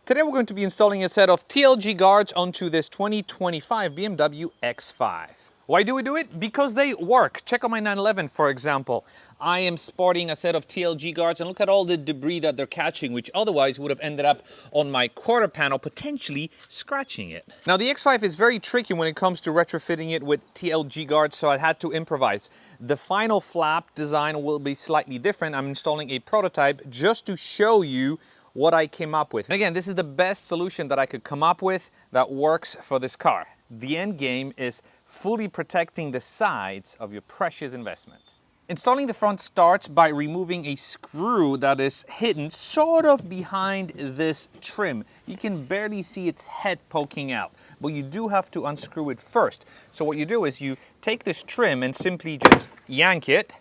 Today we're going to be installing a set of TLGuards onto this 2025 BMW X5. Why do we do it? Because they work. Check out my 911, for example. I am sporting a set of TLGuards and look at all the debris that they're catching, which otherwise would have ended up on my quarter panel, potentially scratching it. Now the X5 is very tricky when it comes to retrofitting it with TLGuards, so I had to improvise. The final flap design will be slightly different. I'm installing a prototype just to show you what I came up with. And again, this is the best solution that I could come up with that works for this car. The end game is fully protecting the sides of your precious investment. Installing the front starts by removing a screw that is hidden sort of behind this trim. You can barely see its head poking out, but you do have to unscrew it first. So what you do is you take this trim and simply just yank it.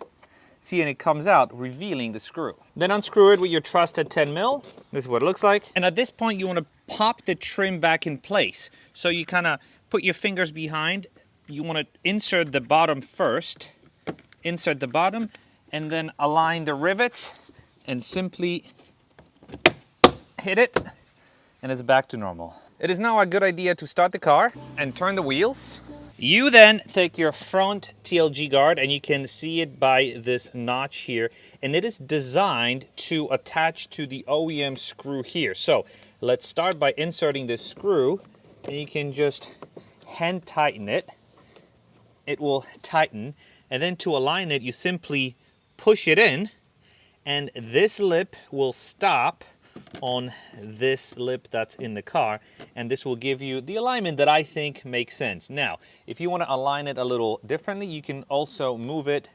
See, and it comes out, revealing the screw. Then unscrew it with your trusted 10 mil. This is what it looks like. And at this point, you want to pop the trim back in place. So you kind of put your fingers behind. You want to insert the bottom first. Insert the bottom, and then align the rivets, and simply hit it, and it's back to normal. It is now a good idea to start the car and turn the wheels. You then take your front TLGuard, and you can see it by this notch here, and it is designed to attach to the OEM screw here. So let's start by inserting this screw, and you can just hand tighten it. It will tighten, and then to align it, you simply push it in, and this lip will stop on this lip that's in the car, and this will give you the alignment that I think makes sense. Now, if you want to align it a little differently, you can also move it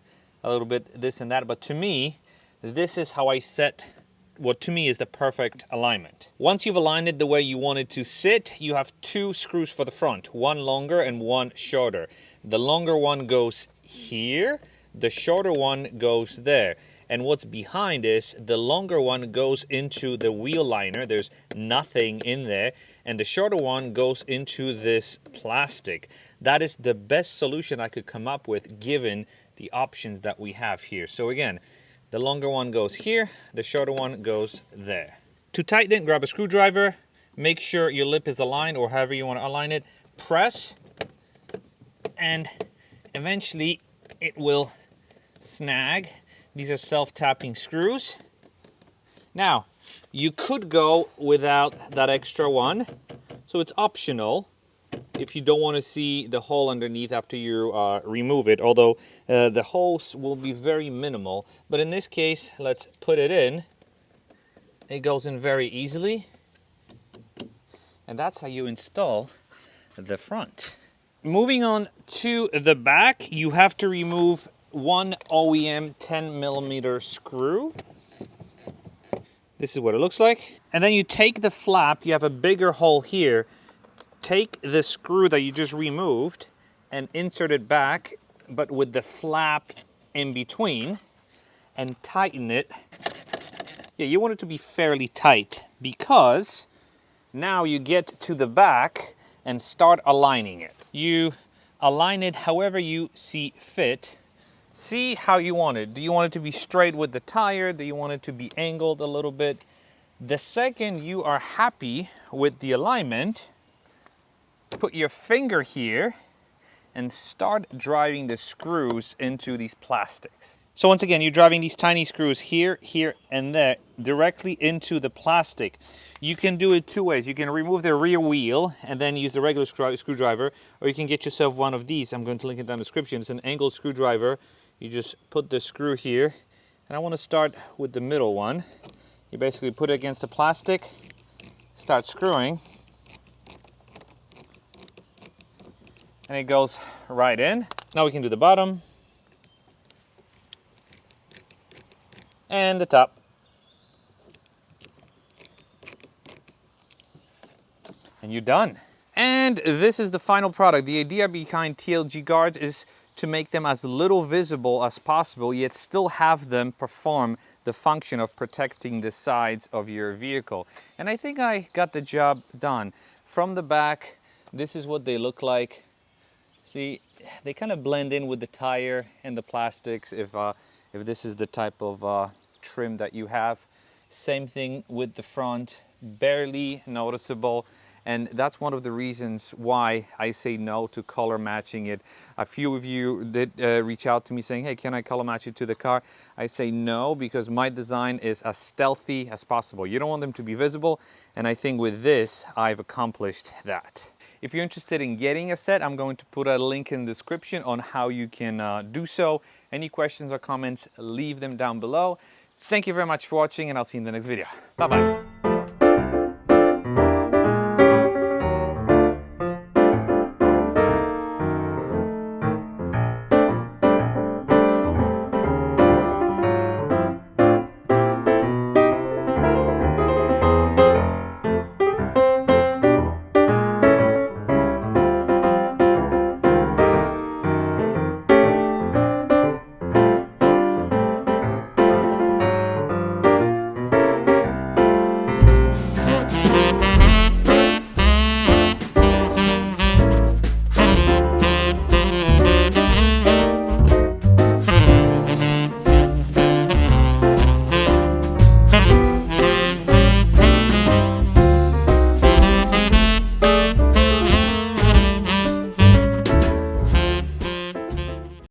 a little bit, this and that, but to me, this is how I set what to me is the perfect alignment. Once you've aligned it the way you want it to sit, you have two screws for the front, one longer and one shorter. The longer one goes here, the shorter one goes there. And what's behind is the longer one goes into the wheel liner. There's nothing in there. And the shorter one goes into this plastic. That is the best solution I could come up with given the options that we have here. So again, the longer one goes here, the shorter one goes there. To tighten it, grab a screwdriver. Make sure your lip is aligned, or however you want to align it. Press, and eventually it will snag. These are self-tapping screws. Now, you could go without that extra one, so it's optional if you don't want to see the hole underneath after you remove it, although the holes will be very minimal. But in this case, let's put it in. It goes in very easily, and that's how you install the front. Moving on to the back, you have to remove one OEM 10mm screw. This is what it looks like. And then you take the flap, you have a bigger hole here. Take the screw that you just removed and insert it back, but with the flap in between, and tighten it. Yeah, you want it to be fairly tight, because now you get to the back and start aligning it. You align it however you see fit. See how you want it. Do you want it to be straight with the tire? Do you want it to be angled a little bit? The second you are happy with the alignment, put your finger here and start driving the screws into these plastics. So once again, you're driving these tiny screws here, here, and there directly into the plastic. You can do it two ways. You can remove the rear wheel and then use the regular screwdriver, or you can get yourself one of these. I'm going to link it down in the description. It's an angled screwdriver. You just put the screw here, and I want to start with the middle one. You basically put it against the plastic, start screwing, and it goes right in. Now we can do the bottom and the top. And you're done. And this is the final product. The idea behind TLGuards is to make them as little visible as possible, yet still have them perform the function of protecting the sides of your vehicle. And I think I got the job done. From the back, this is what they look like. See, they kind of blend in with the tire and the plastics if this is the type of trim that you have. Same thing with the front. barely noticeable. And that's one of the reasons why I say no to color matching it. A few of you did reach out to me saying, hey, can I color match it to the car? I say no, because my design is as stealthy as possible. You don't want them to be visible, and I think with this, I've accomplished that. If you're interested in getting a set, I'm going to put a link in the description on how you can do so. Any questions or comments, leave them down below. Thank you very much for watching, and I'll see you in the next video. Bye-bye.